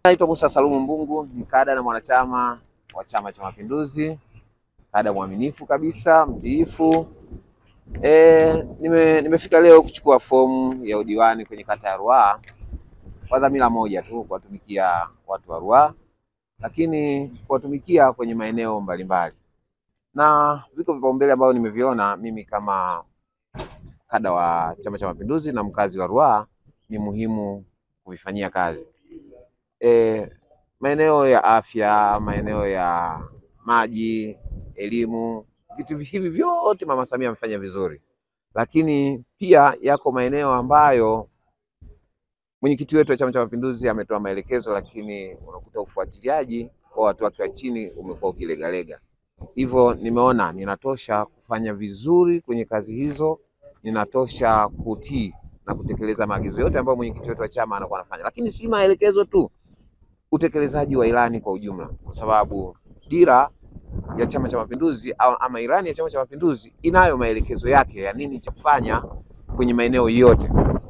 Naitwa Musa Salumu Mbungu, ni kada na mwanachama wa Chama cha Mapinduzi, kada mwaminifu kabisa, mtiifu. Nimefika leo kuchukua fomu ya udiwani kwenye kata ya Ruaha kwa dhamira moja tu, kuwatumikia watu wa Ruaha, lakini kuwatumikia kwenye maeneo mbalimbali. Na viko vipaumbele ambavyo nimeviona mimi kama kada wa Chama cha Mapinduzi na mkazi wa Ruaha ni muhimu kuvifanyia kazi. Maeneo ya afya, maeneo ya maji, elimu, vitu hivi vyote Mama Samia amefanya vizuri. Lakini pia yako maeneo ambayo mwenyekiti wetu wa Chama cha Mapinduzi ametoa maelekezo, lakini unakuta ufuatiliaji kwa watu wake wa chini umekuwa ukilegalega. Hivyo nimeona ninatosha kufanya vizuri kwenye kazi hizo, ninatosha kutii na kutekeleza maagizo yote ambayo mwenyekiti wetu wa chama anakuwa anafanya. Lakini si maelekezo tu, utekelezaji wa ilani kwa ujumla, kwa sababu dira ya Chama cha Mapinduzi ama ilani ya Chama cha Mapinduzi inayo maelekezo yake ya nini cha kufanya kwenye maeneo yote,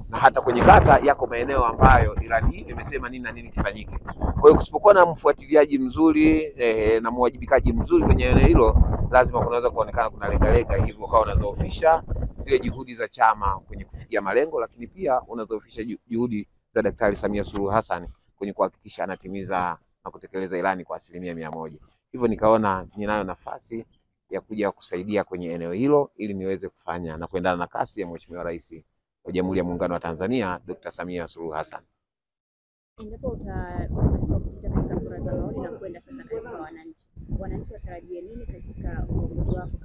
na hata kwenye kata yako maeneo ambayo ilani hii imesema nini na nini kifanyike. Kwa hiyo kusipokuwa na mfuatiliaji mzuri na mwajibikaji mzuri kwenye eneo hilo, lazima kunaweza kuonekana kuna legalega, hivyo kwa unadhoofisha zile juhudi za chama kwenye kufikia malengo, lakini pia unadhoofisha juhudi za Daktari Samia Suluhu Hassan kwenye kuhakikisha anatimiza na kutekeleza ilani kwa 100%. Hivyo nikaona ninayo nafasi ya kuja kusaidia kwenye eneo hilo ili niweze kufanya na kuendana na kasi ya Mheshimiwa Rais wa Jamhuri ya Muungano wa Tanzania, Dr. Samia Suluhu Hassan. Endapo utafanikiwa kupita katika kura za maoni na kwenda sasa kwa wananchi watarajie nini katika uongozi wako?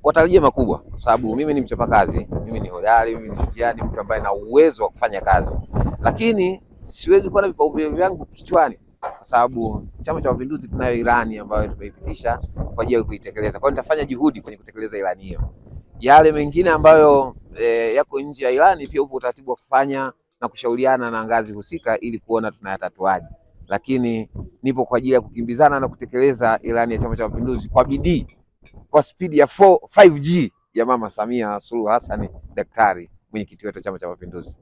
Watarajie makubwa, kwa sababu mimi ni mchapakazi, mimi ni hodari, mimi ni shujaa, ni mtu ambaye na uwezo wa kufanya kazi. Lakini siwezi kuwa na vipaumbele vyangu kichwani, kwa sababu Chama cha Mapinduzi tunayo ilani ambayo tumeipitisha kwa ajili ya kuitekeleza. Kwa hiyo nitafanya juhudi kwenye kutekeleza ilani hiyo. Yale mengine ambayo yako nje ya ilani pia upo utaratibu wa kufanya na kushauriana na ngazi husika ili kuona tunayatatuaje. Lakini nipo kwa ajili ya kukimbizana na kutekeleza ilani ya Chama cha Mapinduzi kwa bidii, kwa spidi ya 5G ya Mama Samia Suluhu Hassan, daktari mwenyekiti wetu wa Chama cha Mapinduzi.